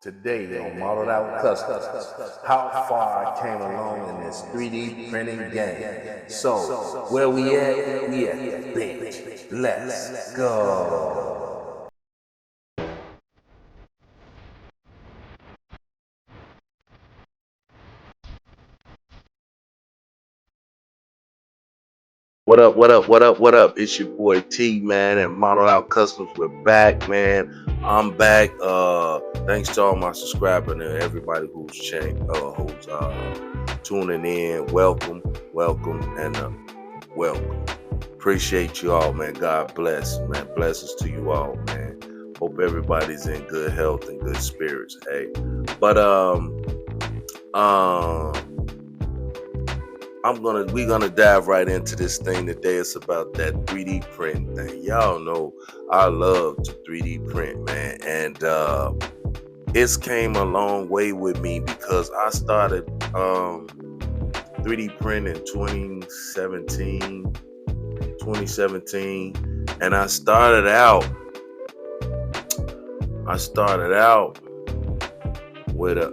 Today on Modeled Out Customs, how far I came along in this 3D printing game. So, where we at? We at the bench. Let's go. What up, what up, what up, what up? It's your boy T, man, and Model Out Customs. We're back, man. I'm back. Thanks to all my subscribers and everybody who's tuning in. Welcome, and welcome. Appreciate you all, man. God bless, man. Blessings to you all, man. Hope everybody's in good health and good spirits. Hey, but we're gonna dive right into this thing today. It's about that 3D print thing. Y'all know I love to 3D print, man, and it's came a long way with me because I started 3D print in 2017, and I started out with a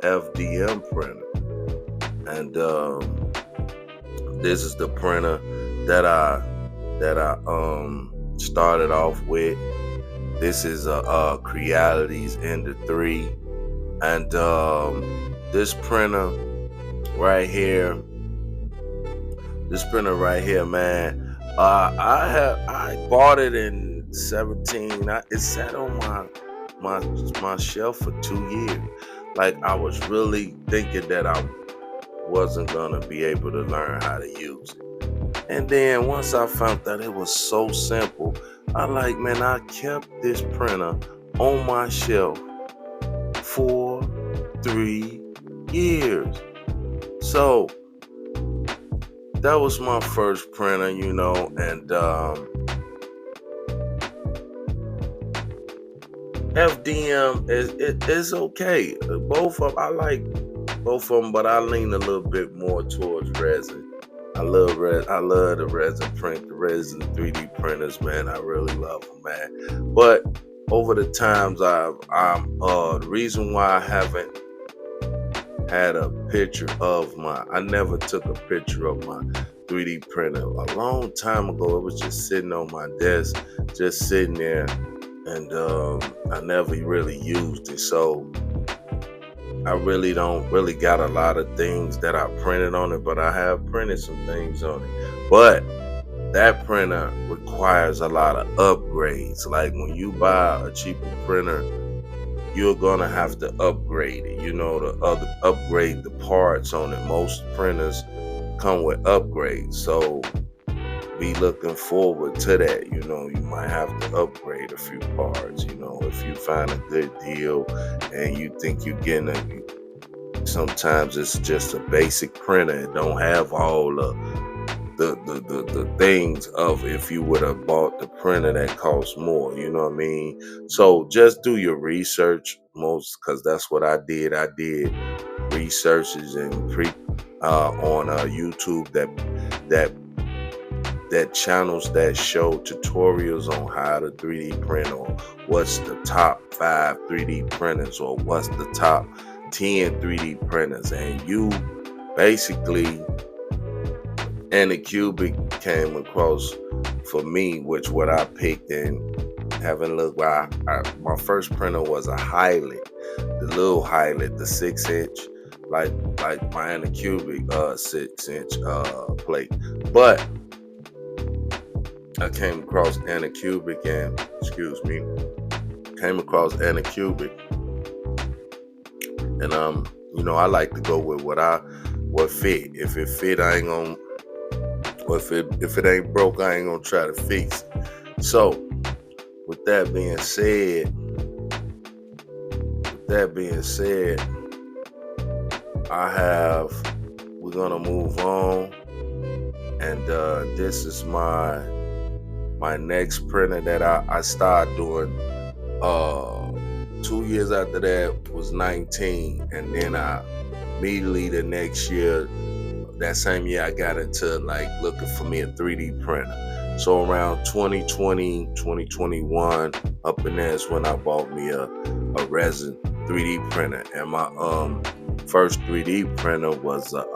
FDM printer, and this is the printer that I started off with. This is a Crealities Ender 3, and this printer right here, man. I bought it in 17. It sat on my shelf for 2 years. Like, I was really thinking that I wasn't gonna be able to learn how to use it. And then once I found that it was so simple, I kept this printer on my shelf for 3 years. So that was my first printer, and FDM is okay. Both of them, I like both of them, but I lean a little bit more towards resin. I love the resin print, the resin 3D printers, man. I really love them, man. But over the times, the reason why I haven't had a picture of I never took a picture of my 3D printer. A long time ago, it was just sitting on my desk, just sitting there. And I never really used it, so I really don't got a lot of things that I printed on it, but I have printed some things on it. But that printer requires a lot of upgrades. Like, when you buy a cheaper printer, you're gonna have to upgrade it. Upgrade the parts on it. Most printers come with upgrades, so be looking forward to that. You might have to upgrade a few parts. If you find a good deal and you think you're getting sometimes it's just a basic printer. It don't have all the things of if you would have bought the printer that costs more. You know what I mean? So just do your research, because that's what I did. I did researches and on YouTube that channels that show tutorials on how to 3D print, or what's the top 5 3D printers, or what's the top 10 3D printers. And you basically, Anycubic came across for me, which what I picked. And having looked, my first printer was a Highland, the little Highland, the 6-inch, like my Anycubic 6-inch plate. But I came across Anycubic and I like to go with what fit. If it fit, I ain't gonna. If it ain't broke, I ain't gonna try to fix it. So, with that being said, we're gonna move on, and this is my next printer that I started doing. 2 years after that was 19, and then I immediately the next year, that same year, I got into looking for me a 3D printer. So around 2020, 2021, up in there is when I bought me a resin 3D printer. And my first 3D printer was let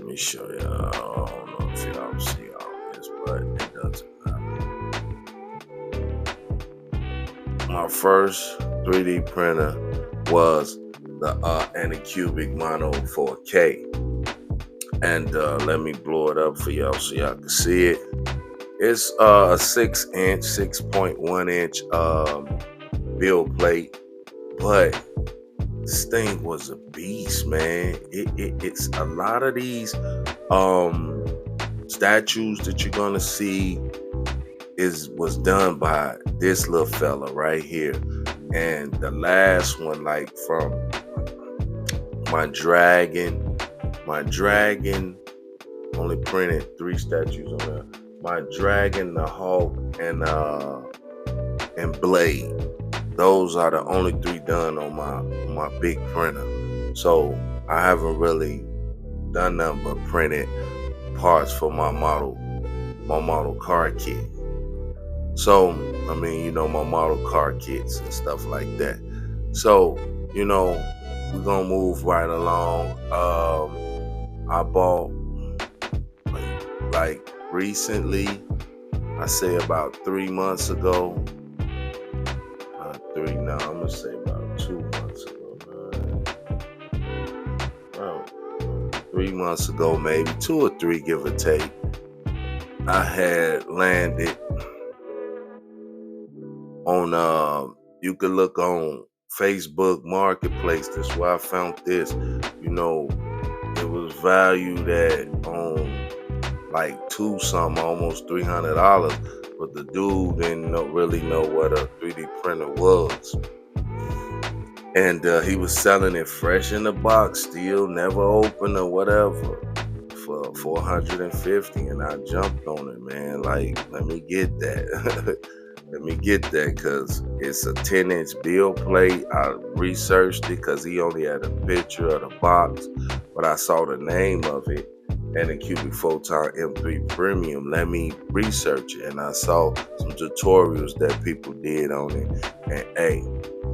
me show you. I don't know if y'all see all this, but it doesn't matter. My first 3D printer was the Anycubic Mono 4K. And let me blow it up for y'all so y'all can see it. It's a 6-inch, 6.1 inch build plate, but this thing was a beast, man. It's a lot of these statues that you're gonna see was done by this little fella right here. And the last one, like from my dragon only printed 3 statues on there. My dragon, the Hulk, and Blade. Those are the only 3 done on my big printer. So I haven't really done nothing but printed parts for my model car kit. So I mean, my model car kits and stuff like that. So we're gonna move right along. I bought like recently, I say about 3 months ago. I'm gonna say about 2 months ago. About 3 months ago, maybe 2 or 3, give or take. I had landed on you could look on Facebook Marketplace. That's where I found this. It was valued at like almost $300, but the dude didn't really know what a 3D printer was. And he was selling it fresh in the box, still never opened or whatever, for $450, and I jumped on it, man. Like, let me get that. Let me get that, because it's a 10-inch build plate. I researched it because he only had a picture of the box, but I saw the name of it, Anycubic Photon M3 Premium. Let me research it, and I saw some tutorials that people did on it. And hey,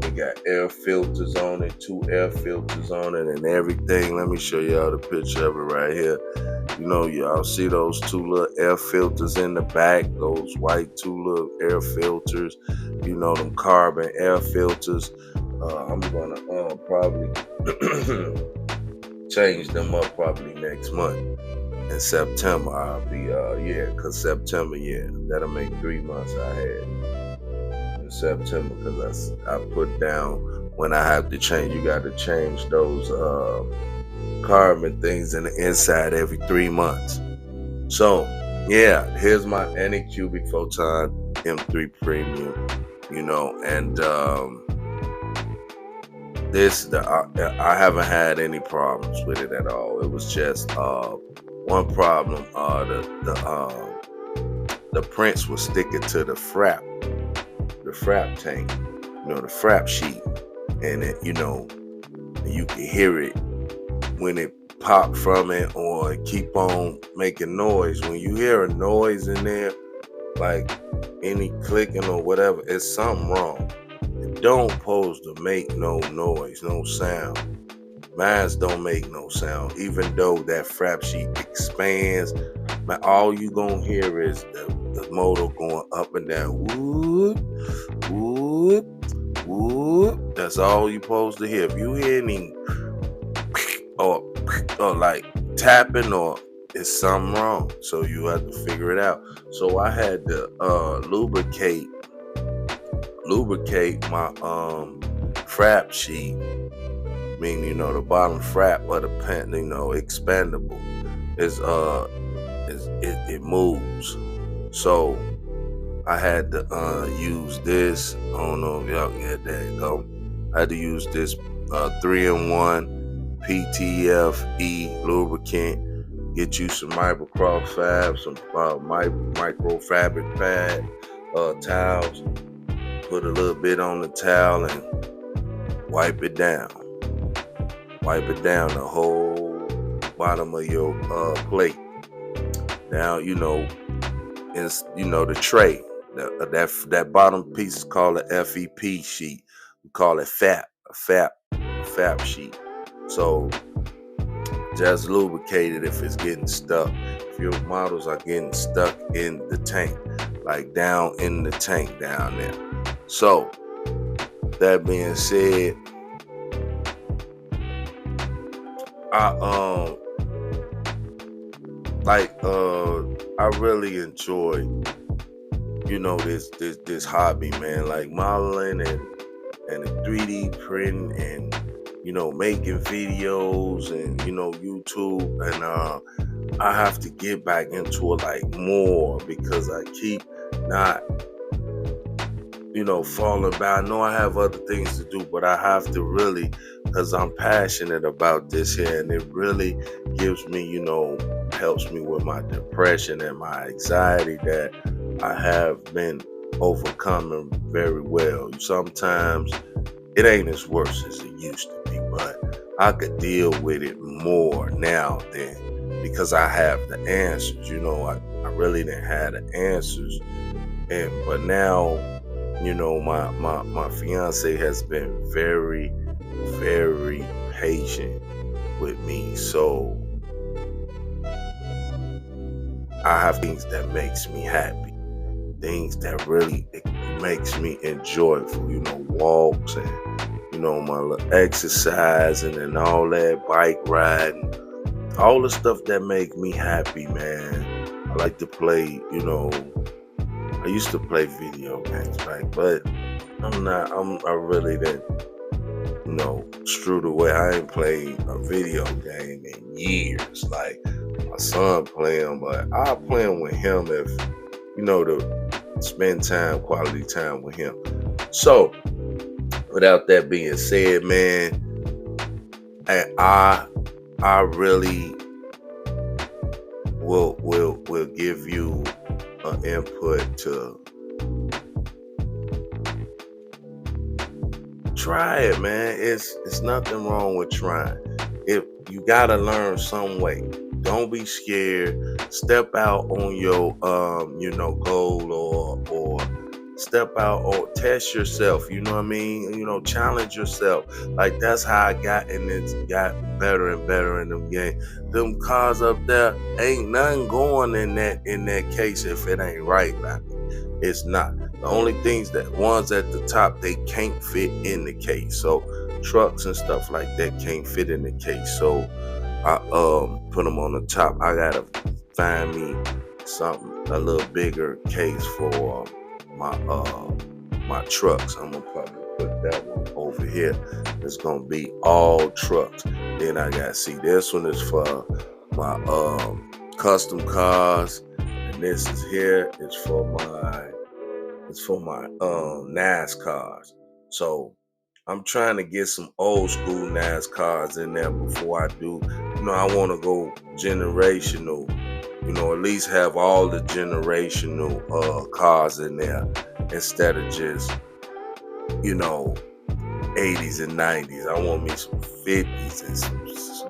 it got air filters on it, 2 air filters on it, and everything. Let me show y'all the picture of it right here. Y'all see those 2 little air filters in the back, those white 2 little air filters, them carbon air filters. I'm gonna probably change them up probably next month. In September, I'll be, because September, that'll make 3 months I had. In September, because I put down when I have to change, you got to change those carbon things in the inside every 3 months. So, here's my Anycubic Photon M3 Premium, and I haven't had any problems with it at all. It was just one problem. The prints was sticking to the frap tank, the frap sheet, and it, you can hear it when it pop from it or keep on making noise. When you hear a noise in there, like any clicking or whatever, it's something wrong. It don't supposed to make no noise, no sound. Mines don't make no sound, even though that frap sheet expands. Man, all you gonna hear is the motor going up and down. Whoop, whoop, whoop. That's all you supposed to hear. If you hear any or like tapping, or it's something wrong, so you have to figure it out. So I had to lubricate my frap sheet, meaning the bottom frap of the pen, expandable it moves. So I had to use this. I don't know if y'all get that. Go. I had to use this 3-in-1 PTFE lubricant. Get you some microcross fab, some micro fabric pad towels. Put a little bit on the towel and wipe it down. Wipe it down the whole bottom of your plate. Now, it's the tray. That bottom piece is called a FEP sheet. We call it FAP sheet. So just lubricate it if it's getting stuck. If your models are getting stuck in the tank, like down in the tank down there. So that being said, I I really enjoy this hobby, man, like modeling and the 3D printing and making videos and YouTube, and I have to get back into it like more because I keep not falling back. I know I have other things to do, but I have to really, because I'm passionate about this here, and it really gives me, helps me with my depression and my anxiety that I have been overcoming very well. Sometimes it ain't as worse as it used to be, but I could deal with it more now than because I have the answers. I really didn't have the answers, but now my fiance has been very, very patient with me. So I have things that makes me happy, things that really makes me enjoyable, walks and my little exercising and all that, bike riding, all the stuff that make me happy, man. I like to play, I used to play video games back, but I really didn't, strewed away. I ain't played a video game in years. Like my son playing, but I'll play them with him if, to spend quality time with him. So, without that being said, man, I really will give you an input to try it, man. It's nothing wrong with trying. If you gotta learn some way, don't be scared. Step out on your goal or step out or test yourself. You know what I mean? Challenge yourself. Like that's how I got, and it's got better and better in them game. Them cars up there ain't nothing going in that case if it ain't right by me. It's not. The only things that ones at the top, they can't fit in the case. So trucks and stuff like that can't fit in the case. So I put them on the top. I gotta find me something a little bigger case for my trucks. I'm gonna probably put that one over here. It's gonna be all trucks. Then I gotta see this one is for my custom cars, and this is here is for my NASCARs. So I'm trying to get some old school NASCARs in there before I do. I want to go generational. At least have all the generational cars in there instead of just 80s and 90s. I want me some 50s and some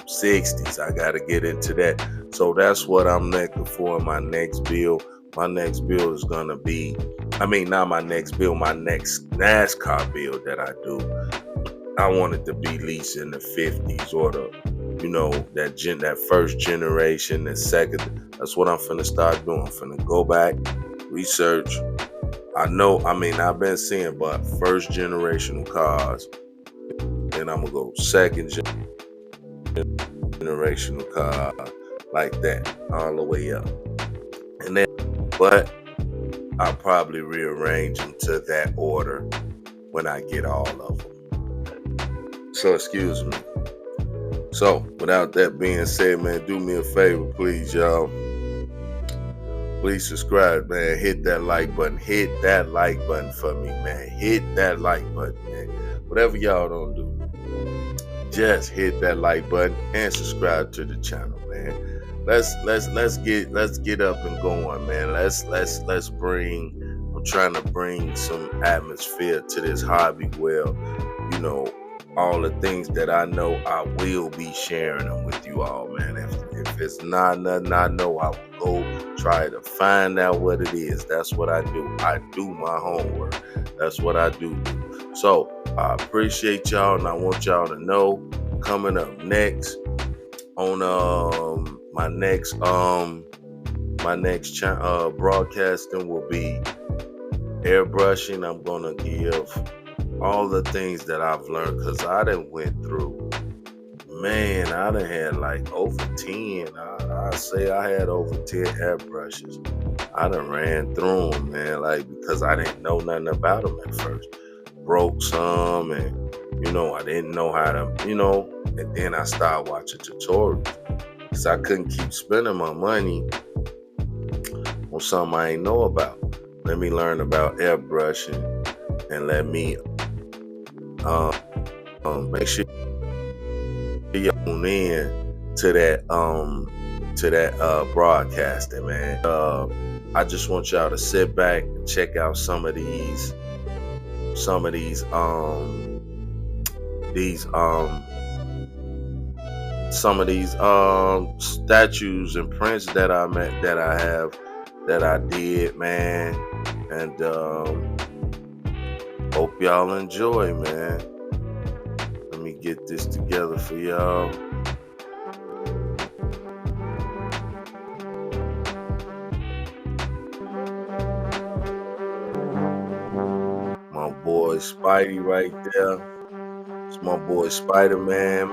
60s. I got to get into that. So that's what I'm looking for in my next build. My next build is going to be, not my next build, my next NASCAR build that I do. I want it to be at least in the 50s or that first generation, the second. That's what I'm finna start doing. I'm finna go back, research. I've been seeing but first generational cars. Then I'm gonna go second generational car, like that, all the way up. And then, but I'll probably rearrange them to that order when I get all of them. So excuse me. So without that being said, man, do me a favor, please, y'all. Please subscribe, man. Hit that like button. Hit that like button for me, man. Hit that like button, man. Whatever y'all don't do, just hit that like button and subscribe to the channel, man. Let's get up and going, man. Let's bring. I'm trying to bring some atmosphere to this hobby. Well, all the things that I know, I will be sharing them with you all, man. If it's not nothing I know, I will go try to find out what it is. That's what I do. I do my homework. That's what I do. So I appreciate y'all, and I want y'all to know coming up next on my next broadcasting will be airbrushing. I'm gonna give all the things that I've learned, because I done went through, man, I done had like over 10. I say I had over 10 airbrushes. I done ran through them, man, like, because I didn't know nothing about them at first. Broke some, and I didn't know how to, and then I started watching tutorials, because I couldn't keep spending my money on something I ain't know about. Let me learn about airbrushing, and let me make sure you tune in to that broadcasting, man. I just want y'all to sit back and check out some of these statues and prints that I did, man, and hope y'all enjoy, man. Let me get this together for y'all. My boy Spidey right there. It's my boy Spider-Man.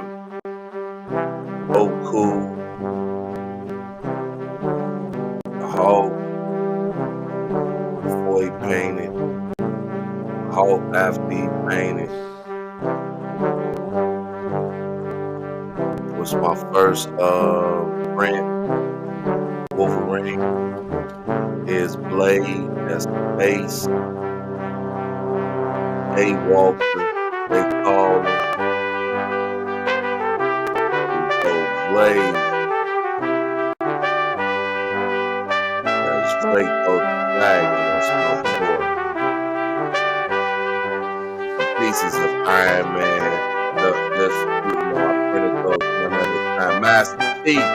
Goku. The Hulk. Before he painted. Hulk after he painted. Was my first print. Wolverine. His blade. That's the base. Walker, they call him. Blade. That's straight through the flag. Pieces of Iron Man. I printed those one at a time. Master Chief.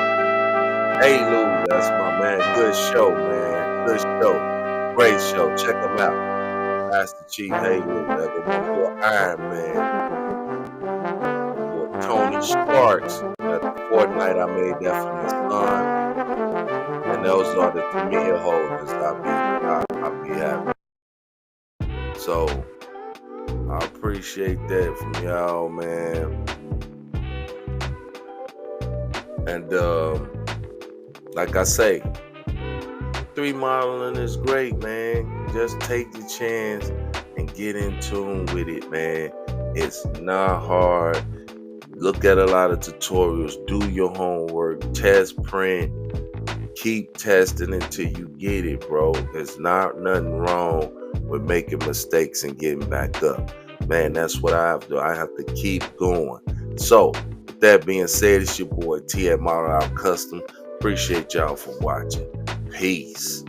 Hey Lou, that's my man. Good show, man. Good show. Great show. Check him out. Master Chief, hey Lou, that's my boy Iron Man. Boy Tony Starks. That's Fortnite, I made that for my son. And those are the Tamiya holders I'll be having. So I appreciate that from y'all, man. And like I say, 3 modeling is great, man. Just take the chance and get in tune with it, man. It's not hard. Look at a lot of tutorials. Do your homework. Test, print. Keep testing until you get it, bro. There's nothing wrong with making mistakes and getting back up. Man, that's what I have to do. I have to keep going. So, with that being said, it's your boy T at Model Out Custom. Appreciate y'all for watching. Peace.